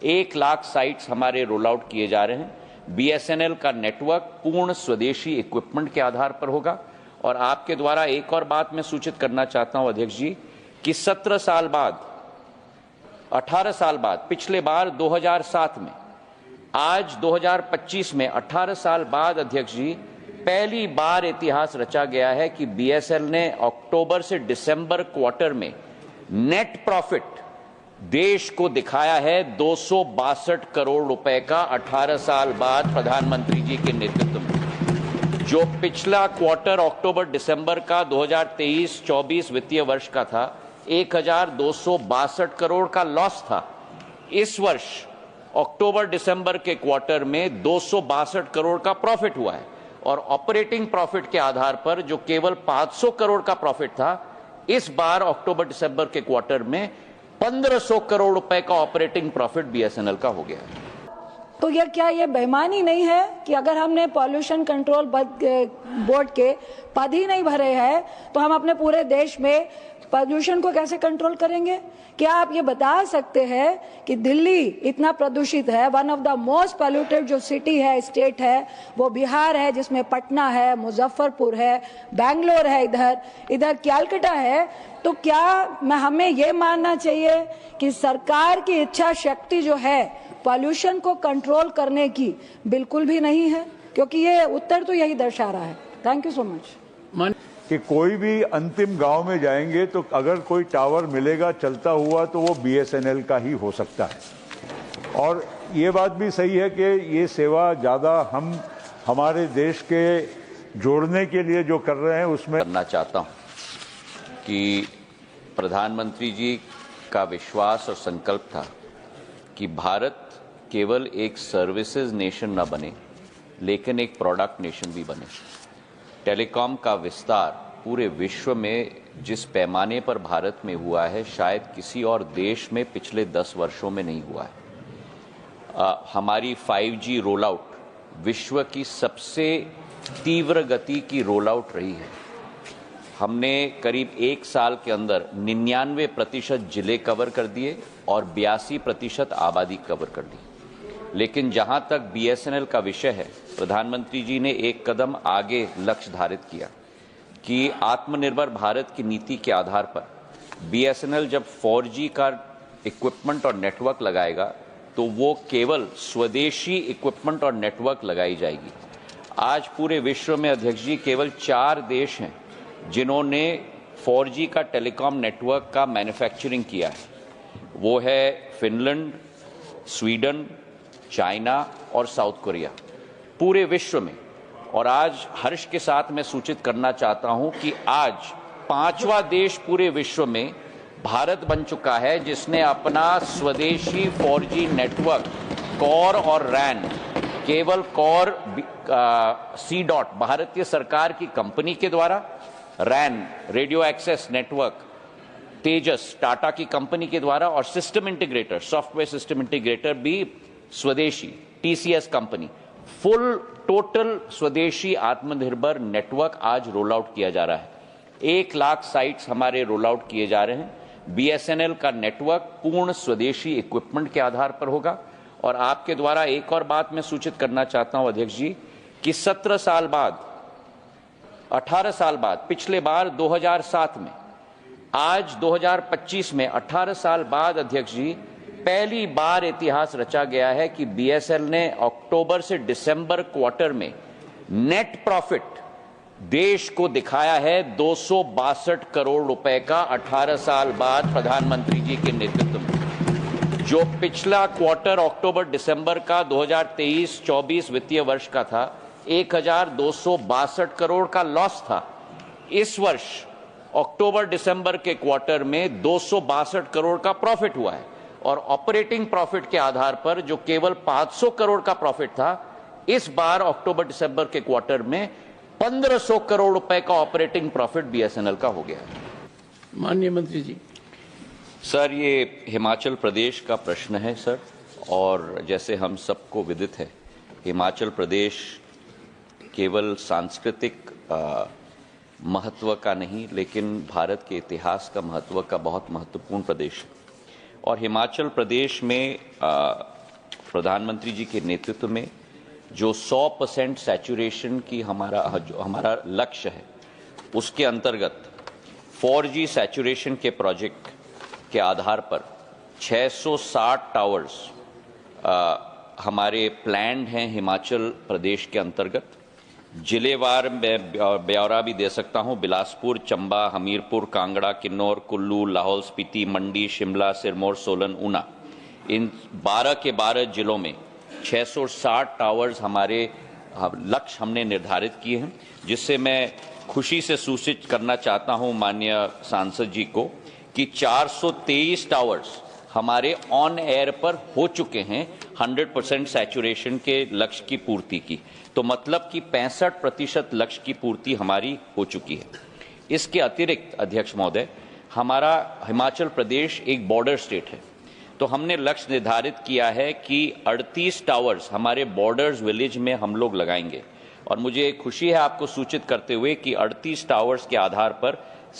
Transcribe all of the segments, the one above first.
1 lakh sites हमारे roll out किए जा रहे हैं। बीएसएनएल का नेटवर्क पूर्ण स्वदेशी इक्विपमेंट के आधार पर होगा। और आपके द्वारा एक और बात मैं सूचित करना चाहता हूं अध्यक्ष जी कि 17 साल बाद, 18 साल बाद, पिछले बार 2007 में, आज 2025 में 18 साल बाद अध्यक्ष जी पहली बार इतिहास रचा गया है कि बीएसएनएल ने अक्टूबर से दिसंबर क्वार्टर में नेट प्रॉफिट देश को दिखाया है 262 करोड़ रुपए का। 18 साल बाद प्रधानमंत्री जी के नेतृत्व में जो पिछला क्वार्टर अक्टूबर दिसंबर का 2023-24 वित्तीय वर्ष का था, 1262 करोड़ का लॉस था। इस वर्ष अक्टूबर दिसंबर के क्वार्टर में 262 करोड़ का प्रॉफिट हुआ है और ऑपरेटिंग प्रॉफिट के आधार पर जो केवल 500 करोड़ का प्रॉफिट था, इस बार अक्टूबर दिसंबर के क्वार्टर में 1500 करोड़ रुपए का ऑपरेटिंग प्रॉफिट बीएसएनएल का हो गया है। तो क्या ये बेईमानी नहीं है कि अगर हमने पॉल्यूशन कंट्रोल बोर्ड के पद ही नहीं भरे हैं तो हम अपने पूरे देश में प्रदूषण को कैसे कंट्रोल करेंगे? क्या आप ये बता सकते हैं कि दिल्ली इतना प्रदूषित है, one of the most polluted जो सिटी है, स्टेट है, वो बिहार है, जिसमें पटना है, मुजफ्फरपुर है, बैंगलोर है, इधर कैलकाटा है। तो क्या हमें ये मानना चाहिए कि सरकार की इच्छा शक्ति जो है पॉल्यूशन को कंट्रोल करने की बिल्कुल भी नहीं है? क्योंकि ये उत्तर तो यही दर्शा रहा है। Thank you so much. कि कोई भी अंतिम गांव में जाएंगे तो अगर कोई टावर मिलेगा चलता हुआ तो वो बीएसएनएल का ही हो सकता है। और ये बात भी सही है कि ये सेवा ज़्यादा हम हमारे देश के जोड़ने के लिए जो कर रहे हैं उसमें करना चाहता हूँ कि प्रधानमंत्री जी का विश्वास और संकल्प था कि भारत केवल एक सर्विसेज नेशन न बने लेकिन एक प्रोडक्ट नेशन भी बने। टेलीकॉम का विस्तार पूरे विश्व में जिस पैमाने पर भारत में हुआ है, शायद किसी और देश में पिछले 10 वर्षों में नहीं हुआ है। हमारी 5G रोल आउट विश्व की सबसे तीव्र गति की रोल आउट रही है। हमने करीब 1 साल के अंदर 99% जिले कवर कर दिए और 82% आबादी कवर कर दी। लेकिन जहां तक बीएसएनएल का विषय है, प्रधानमंत्री जी ने एक कदम आगे लक्ष्य धारित किया कि आत्मनिर्भर भारत की नीति के आधार पर बीएसएनएल जब 4G का इक्विपमेंट और नेटवर्क लगाएगा तो वो केवल स्वदेशी इक्विपमेंट और नेटवर्क लगाई जाएगी। आज पूरे विश्व में अध्यक्ष जी केवल 4 देश हैं जिन्होंने 4G का टेलीकॉम नेटवर्क का मैन्युफैक्चरिंग किया है। वो है फिनलैंड, स्वीडन, चाइना और साउथ कोरिया पूरे विश्व में। और आज हर्ष के साथ मैं सूचित करना चाहता हूं कि आज 5वां देश पूरे विश्व में भारत बन चुका है जिसने अपना स्वदेशी 4G नेटवर्क कॉर और रैन, केवल कॉर C-डॉट भारतीय सरकार की कंपनी के द्वारा, रैन रेडियो एक्सेस नेटवर्क तेजस टाटा की कंपनी के द्वारा और system integrator, software system integrator भी स्वदेशी टीसीएस कंपनी। फुल टोटल स्वदेशी आत्मनिर्भर नेटवर्क आज रोल आउट किया जा रहा है। 1 लाख साइट्स हमारे रोल आउट किए जा रहे हैं। बीएसएनएल का नेटवर्क पूर्ण स्वदेशी इक्विपमेंट के आधार पर होगा। और आपके द्वारा एक और बात मैं सूचित करना चाहता हूं अध्यक्ष जी कि 17 साल बाद, 18 साल बाद, पिछले बार 2007 में, आज 2025 में 18 साल बाद अध्यक्ष जी पहली बार इतिहास रचा गया है कि बीएसएनएल ने अक्टूबर से दिसंबर क्वार्टर में नेट प्रॉफिट देश को दिखाया है 262 करोड़ रुपए का। 18 साल बाद प्रधानमंत्री जी के नेतृत्व में जो पिछला क्वार्टर अक्टूबर दिसंबर का 2023-24 वित्तीय वर्ष का था, 1262 करोड़ का लॉस था। इस वर्ष अक्टूबर दिसंबर के क्वार्टर में 262 करोड़ का प्रॉफिट हुआ है और ऑपरेटिंग प्रॉफिट के आधार पर जो केवल 500 करोड़ का प्रॉफिट था, इस बार अक्टूबर दिसंबर के क्वार्टर में 1500 करोड़ रुपए का ऑपरेटिंग प्रॉफिट बीएसएनएल का हो गया। माननीय मंत्री जी। सर, ये हिमाचल प्रदेश का प्रश्न है सर, और जैसे हम सबको विदित है, हिमाचल प्रदेश केवल सांस्कृतिक महत्व का नहीं लेकिन भारत के इतिहास का महत्व का बहुत महत्वपूर्ण प्रदेश है। और हिमाचल प्रदेश में प्रधानमंत्री जी के नेतृत्व में जो 100% सैचुरेशन की हमारा लक्ष्य है, उसके अंतर्गत 4G सैचुरेशन के प्रोजेक्ट के आधार पर 660 टावर्स हमारे प्लान्ड हैं हिमाचल प्रदेश के अंतर्गत। जिलेवार ब्यौरा भी दे सकता हूं, बिलासपुर, चंबा, हमीरपुर, कांगड़ा, किन्नौर, कुल्लू, लाहौल स्पीति, मंडी, शिमला, सिरमौर, सोलन, ऊना, इन 12 के 12 जिलों में 660 टावर्स हमारे लक्ष्य हमने निर्धारित किए हैं, जिससे मैं खुशी से सूचित करना चाहता हूं माननीय सांसद जी को कि 423 टावर्स हमारे ऑन एयर पर हो चुके हैं 100% सैचुरेशन के लक्ष्य की पूर्ति की। तो मतलब कि 65% लक्ष्य की पूर्ति हमारी हो चुकी है। इसके अतिरिक्त अध्यक्ष महोदय, हमारा हिमाचल प्रदेश एक बॉर्डर स्टेट है, तो हमने लक्ष्य निर्धारित किया है कि 38 टावर्स हमारे बॉर्डर्स विलेज में हम लोग लगाएंगे। और मुझे खुशी है आपको सूचित करते हुए कि 38 टावर्स के आधार पर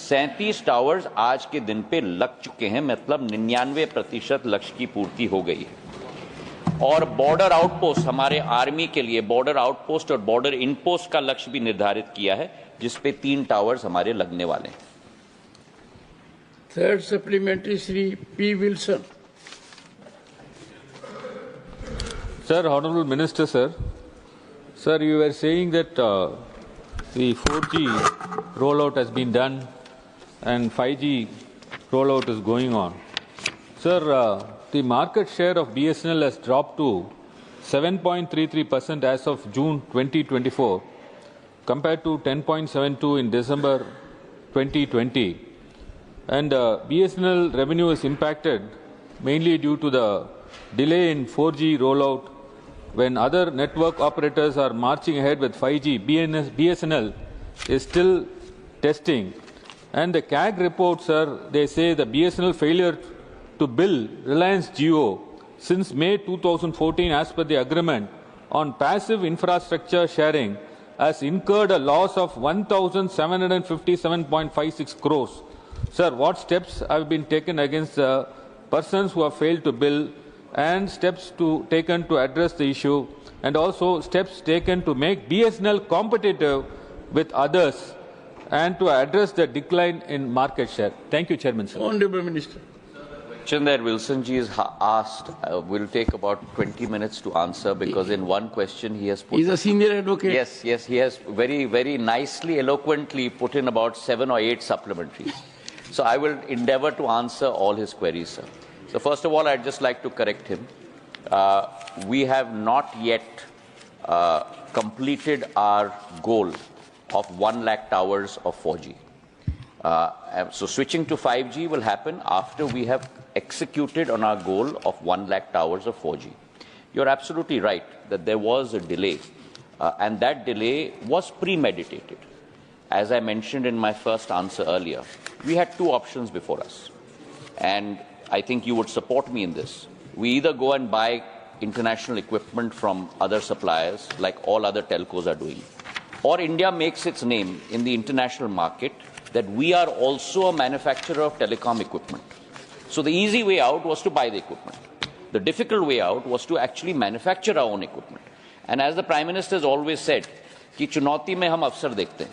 37 टावर्स आज के दिन पे लग चुके हैं, मतलब 99% लक्ष्य की पूर्ति हो गई है। और बॉर्डर आउटपोस्ट हमारे आर्मी के लिए बॉर्डर आउटपोस्ट और बॉर्डर इनपोस्ट का लक्ष्य भी निर्धारित किया है, जिसपे 3 टावर्स हमारे लगने वाले हैं। Third supplementary Shri P Wilson. Sir, Honorable Minister, sir. Sir, you were saying that the 4G rollout has been done and 5G rollout is going on. Sir, the market share of BSNL has dropped to 7.33% as of June 2024 compared to 10.72 in December 2020. And BSNL revenue is impacted mainly due to the delay in 4G rollout. When other network operators are marching ahead with 5G, BSNL is still testing. And the CAG reports, sir, they say the BSNL failure to bill Reliance Jio since May 2014 as per the agreement on passive infrastructure sharing has incurred a loss of 1,757.56 crores. Sir, what steps have been taken against the persons who have failed to bill, and steps taken to address the issue, and also steps taken to make BSNL competitive with others and to address the decline in market share? Thank you, Chairman, sir. Honorable Minister. Question that Wilson ji is asked will take about 20 minutes to answer, because in one question he has put... He's a senior advocate. Yes, he has very nicely, eloquently put in about 7 or 8 supplementaries. So I will endeavor to answer all his queries, sir. So first of all, I'd just like to correct him. We have not yet completed our goal of 1 lakh towers of 4G. So switching to 5G will happen after we have executed on our goal of 1 lakh towers of 4G. You're absolutely right that there was a delay, and that delay was premeditated. As I mentioned in my first answer earlier, we had 2 options before us, and I think you would support me in this. We either go and buy international equipment from other suppliers, like all other telcos are doing, or India makes its name in the international market that we are also a manufacturer of telecom equipment. So the easy way out was to buy the equipment. The difficult way out was to actually manufacture our own equipment. And as the Prime Minister has always said, कि चुनौती में हम अवसर देखते हैं.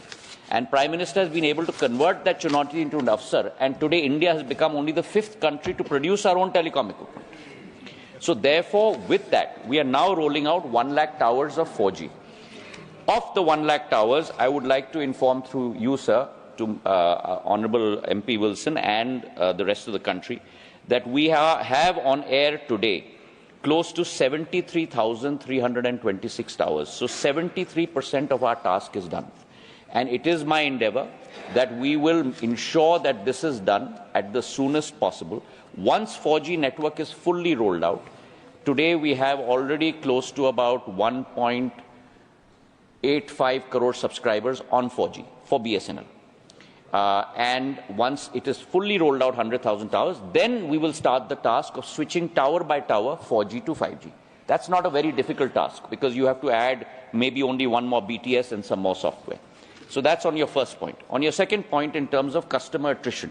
And Prime Minister has been able to convert that chunauti into an afsar, and today India has become only the 5th country to produce our own telecom equipment. So therefore, with that, we are now rolling out 1 lakh towers of 4G. Of the 1 lakh towers, I would like to inform through you, sir, to Honorable MP Wilson and the rest of the country, that we have on air today close to 73,326 towers. So 73% of our task is done. And it is my endeavor that we will ensure that this is done at the soonest possible. Once 4G network is fully rolled out, today we have already close to about 1.85 crore subscribers on 4G for BSNL. And once it is fully rolled out 100,000 towers, then we will start the task of switching tower by tower 4G to 5G. That's not a very difficult task, because you have to add maybe only one more BTS and some more software. So that's on your first point. On your second point, in terms of customer attrition,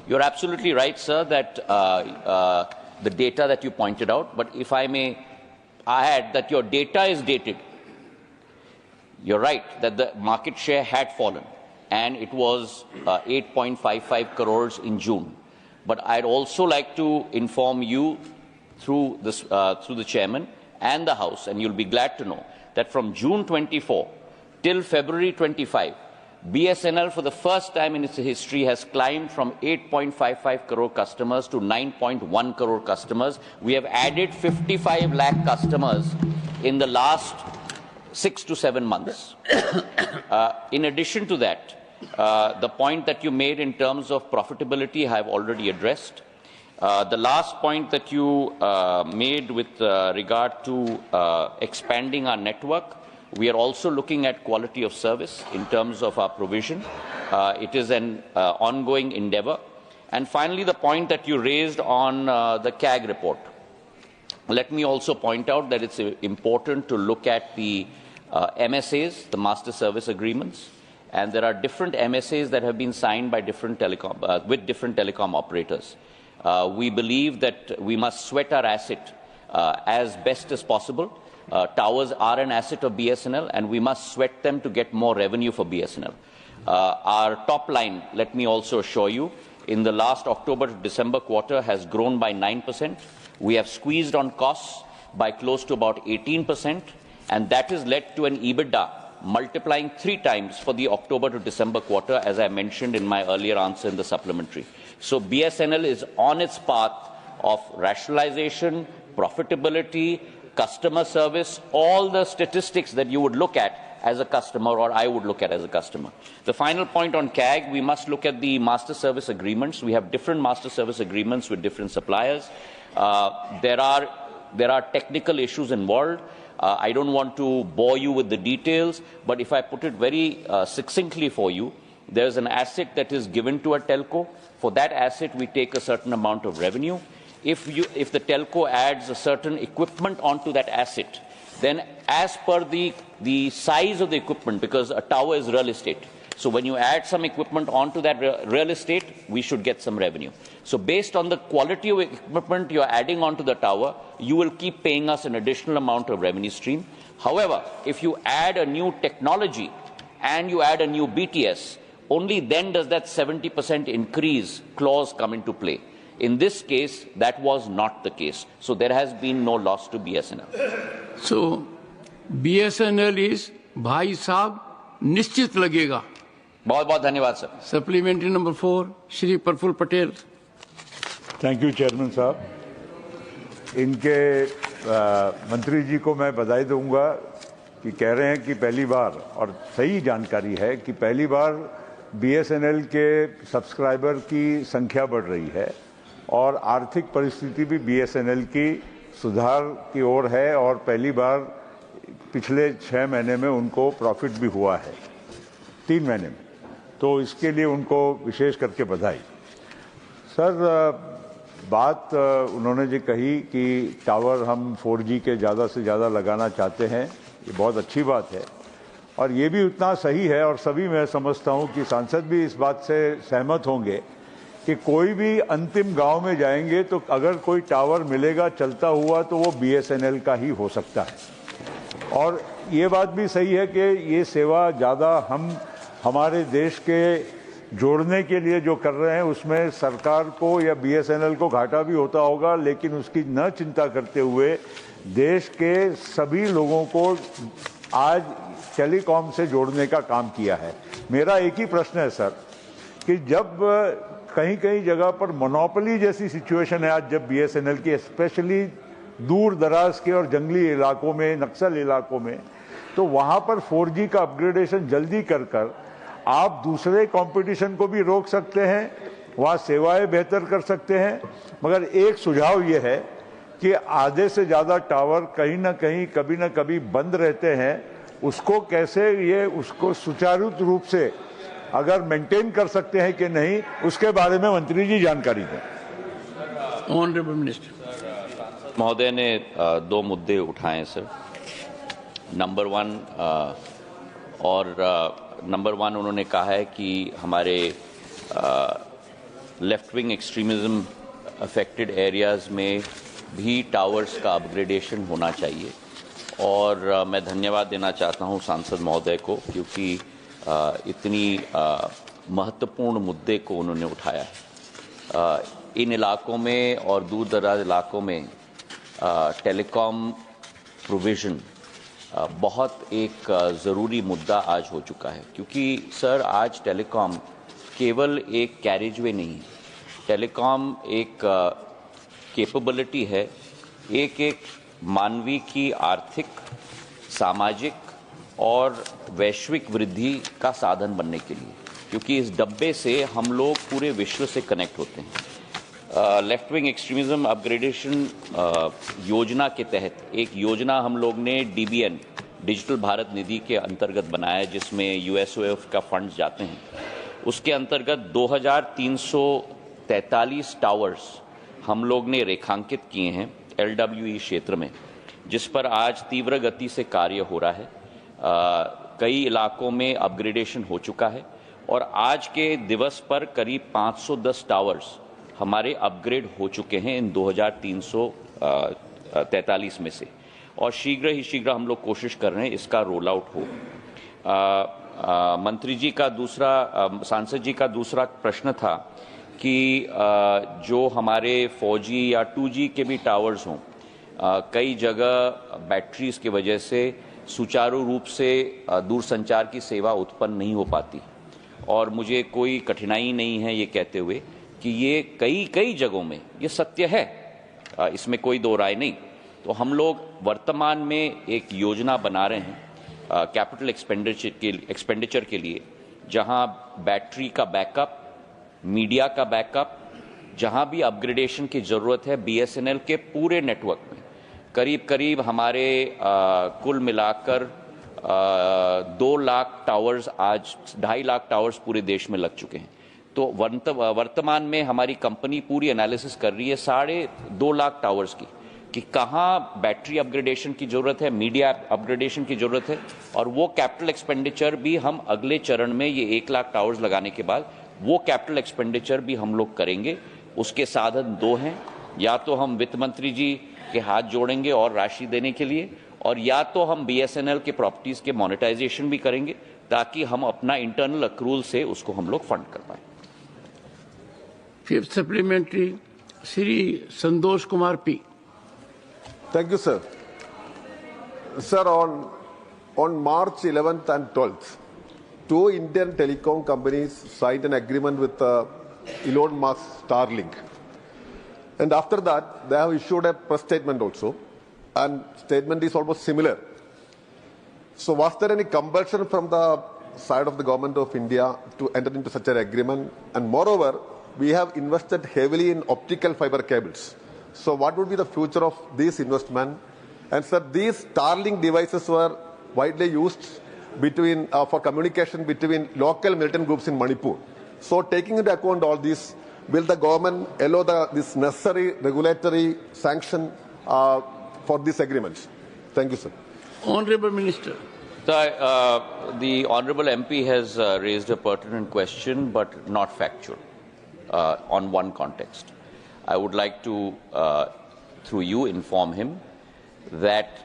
you're absolutely right, sir, that the data that you pointed out, but if I may add that your data is dated. You're right that the market share had fallen and it was 8.55 crores in June. But I'd also like to inform you through the chairman and the House, and you'll be glad to know that from June 24 till February 25, BSNL for the first time in its history has climbed from 8.55 crore customers to 9.1 crore customers. We have added 55 lakh customers in the last 6 to 7 months. In addition to that, the point that you made in terms of profitability, I have already addressed. The last point that you made with regard to expanding our network, we are also looking at quality of service in terms of our provision. It is an ongoing endeavor. And finally, the point that you raised on the CAG report. Let me also point out that it's important to look at the MSAs, the Master Service Agreements, and there are different MSAs that have been signed by different with different telecom operators. We believe that we must sweat our asset as best as possible. Towers are an asset of BSNL, and we must sweat them to get more revenue for BSNL. Our top line, let me also assure you, in the last October to December quarter has grown by 9%. We have squeezed on costs by close to about 18%, and that has led to an EBITDA multiplying 3 times for the October to December quarter, as I mentioned in my earlier answer in the supplementary. So BSNL is on its path of rationalization, profitability, customer service, all the statistics that you would look at as a customer, or I would look at as a customer. The final point on CAG, we must look at the master service agreements. We have different master service agreements with different suppliers. There are technical issues involved. I don't want to bore you with the details, but if I put it very succinctly for you, there's an asset that is given to a telco. For that asset, we take a certain amount of revenue. If the telco adds a certain equipment onto that asset, then as per the size of the equipment, because a tower is real estate, so when you add some equipment onto that real estate, we should get some revenue. So based on the quality of equipment you're adding onto the tower, you will keep paying us an additional amount of revenue stream. However, if you add a new technology and you add a new BTS, only then does that 70% increase clause come into play. In this case, that was not the case. So there has been no loss to BSNL. So BSNL is भाई साहब निश्चित लगेगा. बहुत बहुत धन्यवाद sir. Supplementary number 4, Shri Praful Patel. Thank you chairman साहब. इनके मंत्री जी को मैं बधाई दूंगा कि कह रहे हैं कि पहली बार, और सही जानकारी है कि पहली बार BSNL के सब्सक्राइबर की संख्या बढ़ रही है और आर्थिक परिस्थिति भी BSNL की सुधार की ओर है, और पहली बार पिछले 6 महीने में उनको प्रॉफिट भी हुआ है, 3 महीने में. तो इसके लिए उनको विशेष करके बधाई. सर, बात उन्होंने जी कही कि टावर हम 4G के ज़्यादा से ज़्यादा लगाना चाहते हैं, ये बहुत अच्छी बात है और ये भी उतना सही है, और सभी मैं समझता हूँ कि सांसद भी इस बात से सहमत होंगे कि कोई भी अंतिम गांव में जाएंगे तो अगर कोई टावर मिलेगा चलता हुआ तो वो BSNL का ही हो सकता है. और ये बात भी सही है कि ये सेवा ज़्यादा हम हमारे देश के जोड़ने के लिए जो कर रहे हैं उसमें सरकार को या BSNL को घाटा भी होता होगा, लेकिन उसकी न चिंता करते हुए देश के सभी लोगों को आज टेलीकॉम से जोड़ने का काम किया है. मेरा एक ही प्रश्न है सर कि जब कहीं कहीं जगह पर मोनोपोली जैसी सिचुएशन है आज, जब BSNL की स्पेशली दूर दराज के और जंगली इलाकों में, नक्सल इलाकों में, तो वहाँ पर 4G का अपग्रेडेशन जल्दी कर आप दूसरे कंपटीशन को भी रोक सकते हैं, वहाँ सेवाएं बेहतर कर सकते हैं. मगर एक सुझाव ये है कि आधे से ज़्यादा टावर कहीं ना कहीं कभी ना कभी बंद रहते हैं, उसको कैसे ये उसको सुचारू रूप से अगर मेंटेन कर सकते हैं कि नहीं, उसके बारे में मंत्री जी जानकारी दें. Honourable minister. महोदय ने 2 मुद्दे उठाए सर. नंबर 1 उन्होंने कहा है कि हमारे left wing extremism affected areas में भी टावर्स का अपग्रेडेशन होना चाहिए। और मैं धन्यवाद देना चाहता हूं सांसद महोदय को, क्योंकि इतनी महत्वपूर्ण मुद्दे को उन्होंने उठाया है। इन इलाकों में और दूर दराज इलाकों में टेलीकॉम प्रोविज़न बहुत एक ज़रूरी मुद्दा आज हो चुका है, क्योंकि सर आज टेलीकॉम केवल एक कैरिजवे नहीं है, टेलीकॉम एक कैपेबिलिटी है, एक मानवीय की आर्थिक, सामाजिक और वैश्विक वृद्धि का साधन बनने के लिए, क्योंकि इस डब्बे से हम लोग पूरे विश्व से कनेक्ट होते हैं। लेफ्ट विंग एक्सट्रीमिज्म अपग्रेडेशन योजना के तहत एक योजना हम लोग ने DBN डिजिटल भारत निधि के अंतर्गत बनाया है, जिसमें USOF का फंड्स जाते हैं। उसके अंतर्गत 2343 टावर्स हम लोग ने रेखांकित किए हैं LWE क्षेत्र में, जिस पर आज तीव्र गति से कार्य हो रहा है। कई इलाकों में अपग्रेडेशन हो चुका है और आज के दिवस पर करीब 510 टावर्स हमारे अपग्रेड हो चुके हैं इन 2343 में से, और शीघ्र हम लोग कोशिश कर रहे हैं इसका रोल आउट हो। मंत्री जी का सांसद जी का दूसरा प्रश्न था कि जो हमारे 4G या 2G के भी टावर्स हों, कई जगह बैटरीज की वजह से सुचारू रूप से दूरसंचार की सेवा उत्पन्न नहीं हो पाती, और मुझे कोई कठिनाई नहीं है ये कहते हुए कि ये कई जगहों में ये सत्य है, इसमें कोई दो राय नहीं। तो हम लोग वर्तमान में एक योजना बना रहे हैं कैपिटल एक्सपेंडिचर के लिए, जहां बैटरी का बैकअप, मीडिया का बैकअप, जहां भी अपग्रेडेशन की ज़रूरत है BSNL के पूरे नेटवर्क में करीब हमारे कुल मिलाकर 2 लाख टावर्स, आज 2.5 लाख टावर्स पूरे देश में लग चुके हैं। तो वर्तमान में हमारी कंपनी पूरी एनालिसिस कर रही है 2.5 लाख टावर्स की, कि कहाँ बैटरी अपग्रेडेशन की ज़रूरत है, मीडिया अपग्रेडेशन की ज़रूरत है, और वो कैपिटल एक्सपेंडिचर भी हम अगले चरण में ये 1 लाख टावर्स लगाने के बाद वो कैपिटल एक्सपेंडिचर भी हम लोग करेंगे। उसके साधन 2 हैं, या तो हम वित्त मंत्री जी के हाथ जोड़ेंगे और राशि देने के लिए, और या तो हम BSNL के प्रॉपर्टीज़ के मोनेटाइजेशन भी करेंगे, ताकि हम अपना इंटरनल अक्रूल से उसको हम लोग फंड कर पाएं। Fifth supplementary Shri Santosh Kumar P। Thank you, sir. Sir, on March 11th and 12th, 2 Indian telecom companies signed an agreement with Elon Musk's Starlink. And after that, they have issued a press statement also. And statement is almost similar. So was there any compulsion from the side of the government of India to enter into such an agreement? And moreover, we have invested heavily in optical fiber cables. So what would be the future of this investment? And sir, these Starlink devices were widely used for communication between local militant groups in Manipur. So taking into account all this, will the government allow this necessary regulatory sanction for this agreement? Thank you, sir. Honorable Minister. The Honorable MP has raised a pertinent question, but not factual, on one context. I would like to, through you, inform him that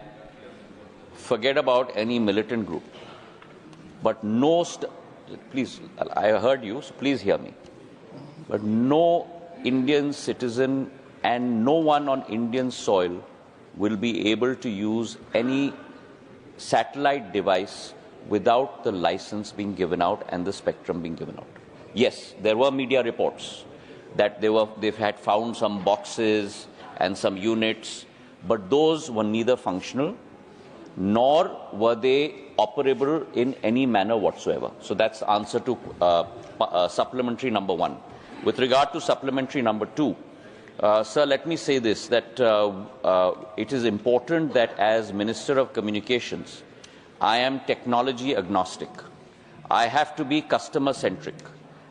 forget about any militant group, but please, I heard you, so please hear me. But no Indian citizen and no one on Indian soil will be able to use any satellite device without the license being given out and the spectrum being given out. Yes, there were media reports that they've had found some boxes and some units, but those were neither functional nor were they operable in any manner whatsoever. So that's the answer to supplementary number 1. With regard to supplementary number 2, sir, let me say this, that it is important that as Minister of Communications, I am technology agnostic. I have to be customer centric.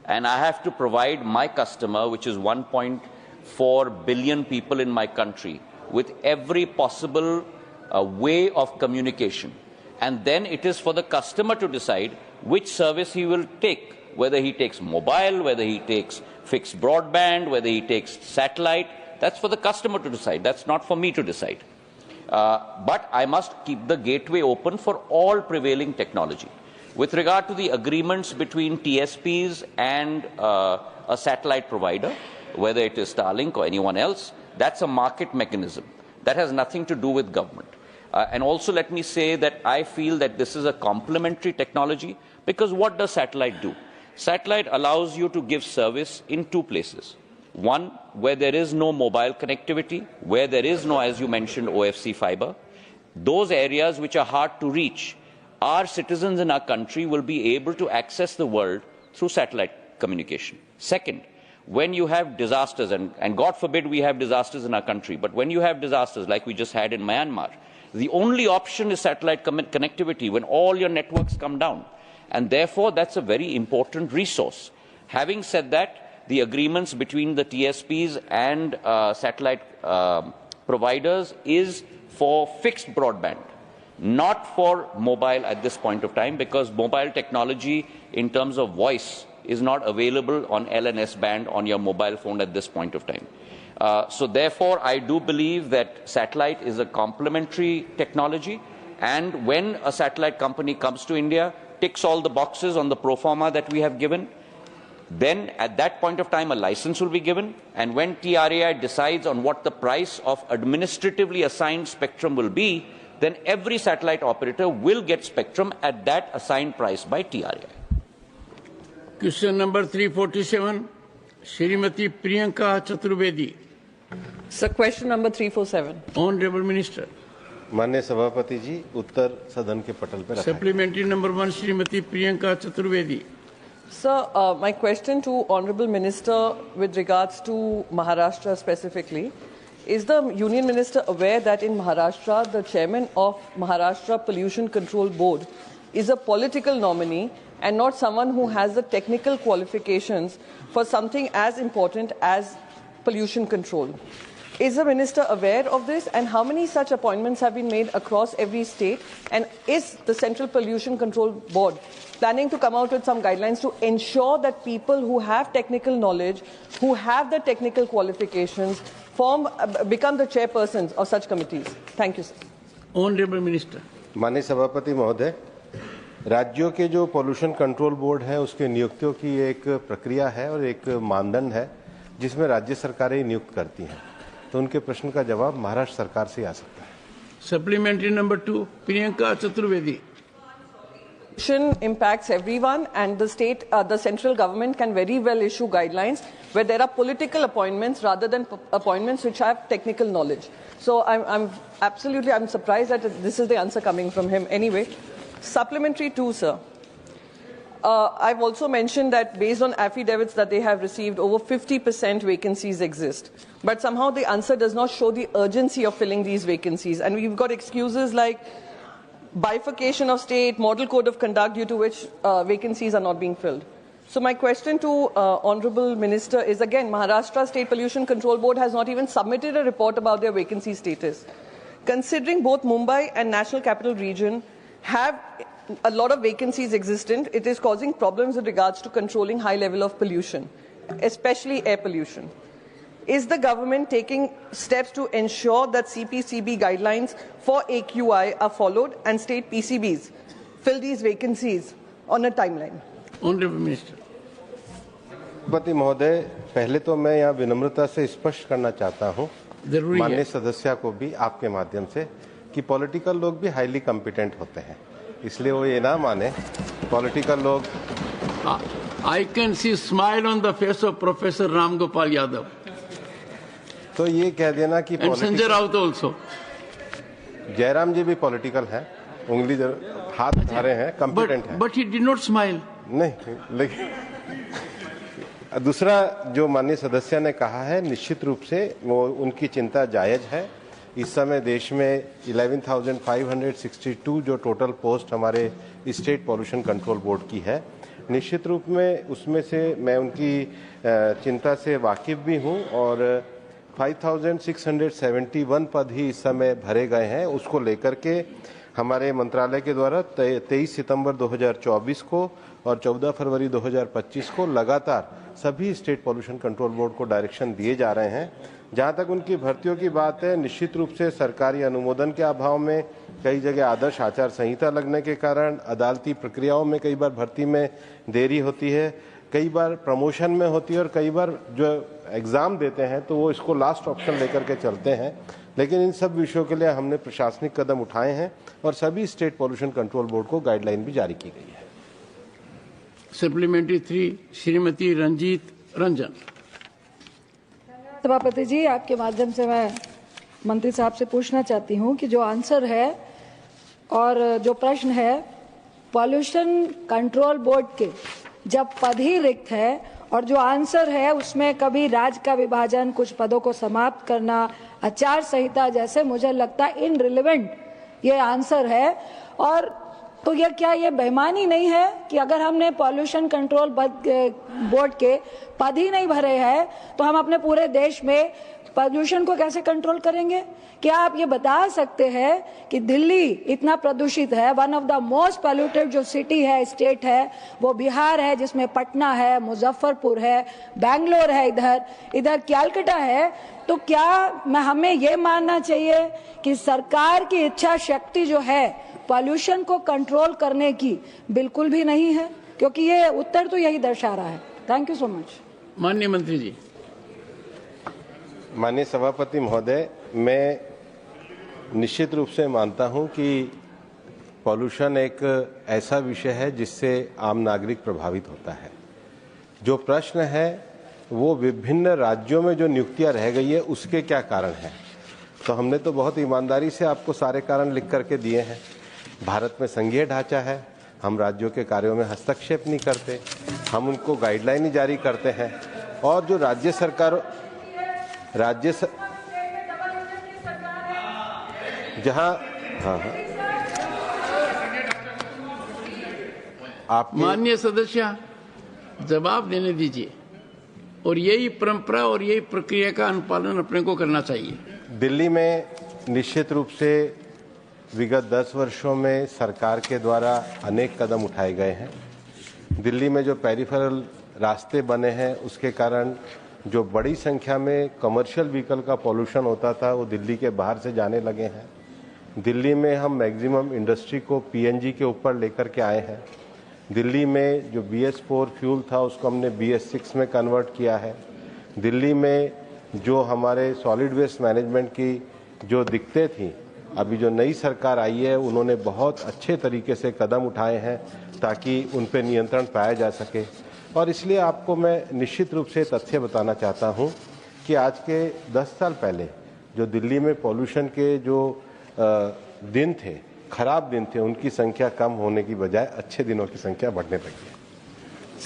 And I have to provide my customer, which is 1.4 billion people in my country, with every possible way of communication. And then it is for the customer to decide which service he will take, whether he takes mobile, whether he takes fixed broadband, whether he takes satellite. That's for the customer to decide. That's not for me to decide. But I must keep the gateway open for all prevailing technology. With regard to the agreements between TSPs and a satellite provider, whether it is Starlink or anyone else, that's a market mechanism. That has nothing to do with government. And also let me say that I feel that this is a complementary technology, because what does satellite do? Satellite allows you to give service in two places. One, where there is no mobile connectivity, where there is no, as you mentioned, OFC fiber. Those areas which are hard to reach, our citizens in our country will be able to access the world through satellite communication. Second, when you have disasters, and God forbid we have disasters in our country, but when you have disasters like we just had in Myanmar, the only option is satellite connectivity when all your networks come down. And therefore, that's a very important resource. Having said that, the agreements between the TSPs and satellite providers is for fixed broadband, not for mobile at this point of time, because mobile technology in terms of voice is not available on L and S band on your mobile phone at this point of time. So therefore, I do believe that satellite is a complementary technology, and when a satellite company comes to India, ticks all the boxes on the pro forma that we have given, then at that point of time a license will be given, and when TRAI decides on what the price of administratively assigned spectrum will be, then every satellite operator will get spectrum at that assigned price by TRAI. Question number 347, Shrimati Priyanka Chaturvedi. Sir, question number 347. Honorable Minister. माननीय सभापति जी, उत्तर सदन के पटल पर रखा है। Supplementary number 1, Shrimati Priyanka Chaturvedi. Sir, my question to Honorable Minister with regards to Maharashtra specifically, is the Union Minister aware that in Maharashtra, the chairman of Maharashtra Pollution Control Board is a political nominee and not someone who has the technical qualifications for something as important as pollution control? Is the minister aware of this, and how many such appointments have been made across every state? And is the Central Pollution Control Board planning to come out with some guidelines to ensure that people who have technical knowledge, who have the technical qualifications, become the chairpersons of such committees? Thank you, sir. Honorable Minister. माननीय सभापति महोदय, राज्यों के जो pollution control board है उसके नियुक्तियों की एक प्रक्रिया है और एक मानदंड है जिसमें राज्य सरकारें ही नियुक्त करती हैं, तो उनके प्रश्न का जवाब महाराष्ट्र सरकार से आ सकता है। Supplementary number 2, Priyanka Chaturvedi. Pollution impacts everyone, and the state, the central government can very well issue guidelines where there are political appointments rather than appointments which have technical knowledge. So I'm surprised that this is the answer coming from him. Anyway, supplementary 2, sir. I've also mentioned that based on affidavits that they have received, over 50% vacancies exist. But somehow the answer does not show the urgency of filling these vacancies. And we've got excuses like bifurcation of state, model code of conduct, due to which vacancies are not being filled. So my question to Honorable Minister is, again, Maharashtra State Pollution Control Board has not even submitted a report about their vacancy status. Considering both Mumbai and National Capital Region have a lot of vacancies existent, it is causing problems with regards to controlling high level of pollution, especially air pollution. Is the government taking steps to ensure that CPCB guidelines for AQI are followed and state PCBs fill these vacancies on a timeline? Honorable Minister. सभापति महोदय, पहले तो मैं यहाँ विनम्रता से स्पष्ट करना चाहता हूँ माननीय सदस्य को भी आपके माध्यम से कि पॉलिटिकल लोग भी हाईली कॉम्पिटेंट होते हैं, इसलिए वो ये ना माने पॉलिटिकल लोग। I can see smile on the face of Professor Ram Gopal Yadav. तो ये कह देना कि And Sanjay Raut also. Jairam जी भी पॉलिटिकल हैं, उंगली हाथ उठारे हैं, कॉम्पिटेंट हैं। But he did not smile. नहीं, लेकिन दूसरा जो माननीय सदस्य ने कहा है, निश्चित रूप से वो उनकी चिंता जायज है। इस समय देश में 11,562 जो टोटल पोस्ट हमारे स्टेट पॉल्यूशन कंट्रोल बोर्ड की है, निश्चित रूप में उसमें से मैं उनकी चिंता से वाकिफ भी हूं और 5,671 पद ही इस समय भरे गए हैं। उसको लेकर के हमारे मंत्रालय के द्वारा 23 सितंबर 2024 को और 14 फरवरी 2025 को लगातार सभी स्टेट पॉल्यूशन कंट्रोल बोर्ड को डायरेक्शन दिए जा रहे हैं। जहां तक उनकी भर्तियों की बात है, निश्चित रूप से सरकारी अनुमोदन के अभाव में, कई जगह आदर्श आचार संहिता लगने के कारण अदालती प्रक्रियाओं में कई बार भर्ती में देरी होती है, कई बार प्रमोशन में होती है और कई बार जो एग्जाम देते हैं तो वो इसको लास्ट ऑप्शन लेकर के चलते हैं। लेकिन इन सब विषयों के लिए हमने प्रशासनिक कदम उठाए हैं और सभी स्टेट पॉल्यूशन कंट्रोल बोर्ड को गाइडलाइन भी जारी की गई है। सप्लीमेंट्री 3 श्रीमती रंजीत रंजन। सभापति जी, आपके माध्यम से मैं मंत्री साहब से पूछना चाहती हूं कि जो आंसर है और जो प्रश्न है, पॉल्यूशन कंट्रोल बोर्ड के जब पद ही रिक्त है और जो आंसर है उसमें कभी राज्य का विभाजन, कुछ पदों को समाप्त करना, आचार संहिता जैसे, मुझे लगता है इनरिलेवेंट ये आंसर है। और तो ये क्या ये बेईमानी नहीं है कि अगर हमने पॉल्यूशन कंट्रोल बोर्ड के पद ही नहीं भरे हैं तो हम अपने पूरे देश में प्रदूषण को कैसे कंट्रोल करेंगे? क्या आप ये बता सकते हैं कि दिल्ली इतना प्रदूषित है, one of the most polluted जो सिटी है, स्टेट है, वो बिहार है जिसमें पटना है, मुजफ्फरपुर है, बैंगलोर है, इधर कैलकाटा है, तो क्या हमें ये मानना चाहिए कि सरकार की इच्छा शक्ति जो है पॉल्यूशन को कंट्रोल करने की बिल्कुल भी नहीं है? क्योंकि ये उत्तर तो यही दर्शा रहा है। Thank you so much. माननीय मंत्री जी। माननीय सभापति महोदय, मैं निश्चित रूप से मानता हूं कि पॉल्यूशन एक ऐसा विषय है जिससे आम नागरिक प्रभावित होता है। जो प्रश्न है वो विभिन्न राज्यों में जो नियुक्तियां रह गई है उसके क्या कारण है, तो हमने तो बहुत ईमानदारी से आपको सारे कारण लिख करके दिए हैं। भारत में संघीय ढांचा है, हम राज्यों के कार्यों में हस्तक्षेप नहीं करते, हम उनको गाइडलाइन ही जारी करते हैं। और जो राज्य सरकार जहां आप माननीय सदस्य जवाब देने दीजिए, और यही परंपरा और यही प्रक्रिया का अनुपालन अपने को करना चाहिए। दिल्ली में निश्चित रूप से विगत 10 वर्षों में सरकार के द्वारा अनेक कदम उठाए गए हैं। दिल्ली में जो पेरिफेरल रास्ते बने हैं उसके कारण जो बड़ी संख्या में कमर्शियल व्हीकल का पॉल्यूशन होता था वो दिल्ली के बाहर से जाने लगे हैं। दिल्ली में हम मैक्सिमम इंडस्ट्री को पीएनजी के ऊपर लेकर के आए हैं। दिल्ली में जो BS4 फ्यूल था उसको हमने BS6 में कन्वर्ट किया है। दिल्ली में जो हमारे सॉलिड वेस्ट मैनेजमेंट की जो दिक्कतें थी, अभी जो नई सरकार आई है उन्होंने बहुत अच्छे तरीके से कदम उठाए हैं ताकि उन पर नियंत्रण पाया जा सके। और इसलिए आपको मैं निश्चित रूप से तथ्य बताना चाहता हूं कि आज के 10 साल पहले जो दिल्ली में पॉल्यूशन के जो दिन थे, खराब दिन थे, उनकी संख्या कम होने की बजाय अच्छे दिनों की संख्या बढ़ने लगी है।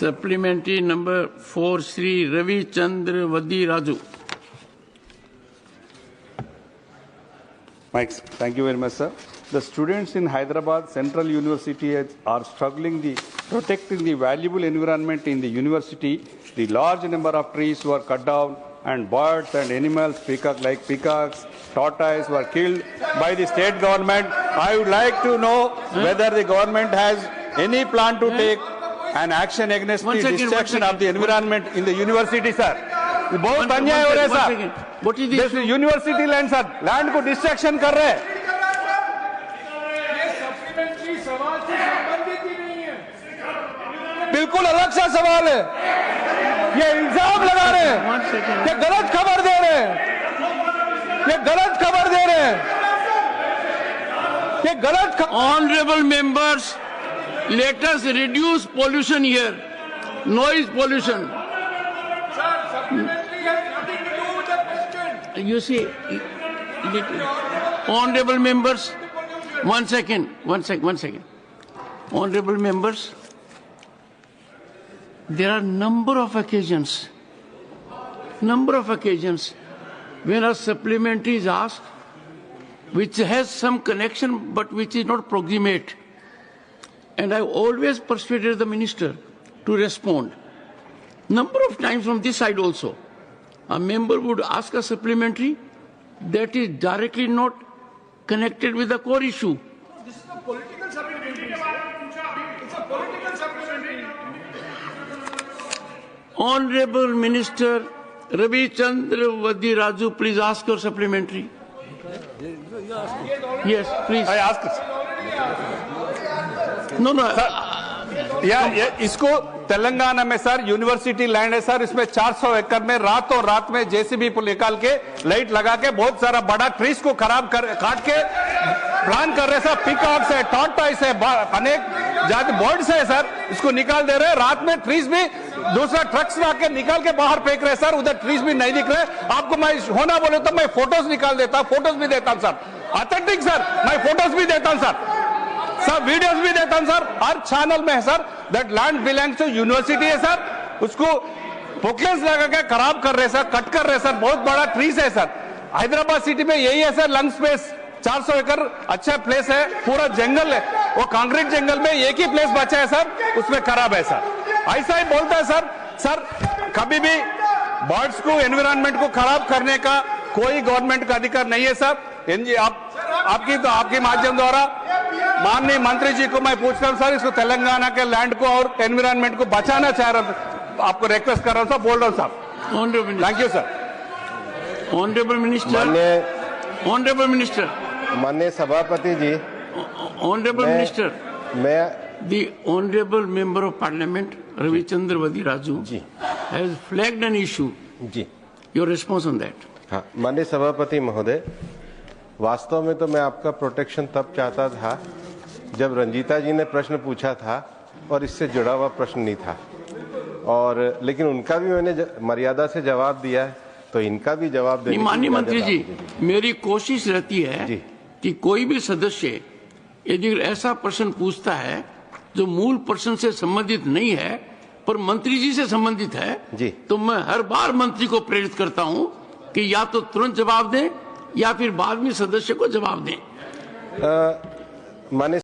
Supplementary number 4 Shri Ravichandra Vadi Raju. Mike, thank you very much, sir. The students in Hyderabad Central University are struggling protecting the valuable environment in the university. The large number of trees were cut down and birds and animals, peacocks, tortoise were killed by the state government. I would like to know whether the government has any plan to take an action against the destruction of the environment in the university, sir. बहुत अन्याय हो रहा है sir. जैसे university land sir, land को distraction कर रहे हैं। ये सवाल से संबंधित ही नहीं है, बिल्कुल अलग सा सवाल है। ये इल्जाम लगा रहे हैं, ये गलत खबर दे रहे हैं, ये गलत खबर दे रहे हैं, ये गलत। Honourable members, let us reduce pollution here, noise pollution. You see, honorable members, one second. Honorable members, there are number of occasions when a supplementary is asked, which has some connection but which is not proximate. And I always persuaded the minister to respond. Number of times from this side also. A member would ask a supplementary that is directly not connected with the core issue. Honorable Minister Ravichandra Vadi Raju, please ask your supplementary. Yes, please. I ask. No. इसको तेलंगाना में sir university land है sir, इसमें 400 एकड़ में रातों रात में JCB को निकाल के लाइट लगा के बहुत सारा बड़ा ट्रीज को खराब कर काट के प्लान कर रहे सर। पिकॉक्स है, टॉर्टॉइस है, अनेक जाति बर्ड्स है सर, इसको निकाल दे रहे। रात में ट्रीज भी दूसरा ट्रक्स ला के निकाल के बाहर फेंक रहे सर, उधर ट्रीज भी नहीं दिख रहे। आपको मैं होना बोले तो मैं फोटोज निकाल देता, फोटोज भी देता हूं सर, ऑथेंटिक सर, मैं फोटोज भी देता हूं सर, वीडियोस भी देता हूं सर, हर चैनल में है sir. That land belongs to university है सर, उसको पोकलेंस लगा के खराब कर रहे सर, कट कर रहे सर, बहुत बड़ा ट्रीज है सर। हैदराबाद सिटी में यही है सर, लंग स्पेस 400 एकड़ अच्छा प्लेस है, पूरा जंगल है, वो कांक्रीट जंगल में एक ही प्लेस बचा है सर, उसमें खराब है सर। ऐसा ही बोलता है सर कभी भी बर्ड्स को, एनवायरनमेंट को खराब करने का कोई गवर्नमेंट का अधिकार नहीं है सर। आपके माध्यम द्वारा माननीय मंत्री जी को मैं पूछता हूं सर, इसको तेलंगाना के लैंड को और एनवायरनमेंट को बचाना चाह रहा हूं, आपको रिक्वेस्ट कर रहा हूं सर, बोल रहा हूं साहब। Thank you sir. Honourable minister, माननीय सभापति जी, ऑनरेबल मिनिस्टर, मैं the honorable member of parliament Ravichandra Vadi Raju has flagged an issue. जी, your response on that? हाँ, माननीय सभापति महोदय, वास्तव में तो मैं आपका प्रोटेक्शन तब चाहता था जब रंजीता जी ने प्रश्न पूछा था और इससे जुड़ा हुआ प्रश्न नहीं था, और लेकिन उनका भी मैंने मर्यादा से जवाब दिया है, तो इनका भी जवाब देने। माननीय मंत्री जी, मेरी कोशिश रहती है कि कोई भी सदस्य यदि ऐसा प्रश्न पूछता है जो मूल प्रश्न से संबंधित नहीं है पर मंत्री जी से संबंधित है जी, तो मैं हर बार मंत्री को प्रेरित करता हूं कि या तो तुरंत जवाब दें या फिर बाद में सदस्य को जवाब दें। माननीय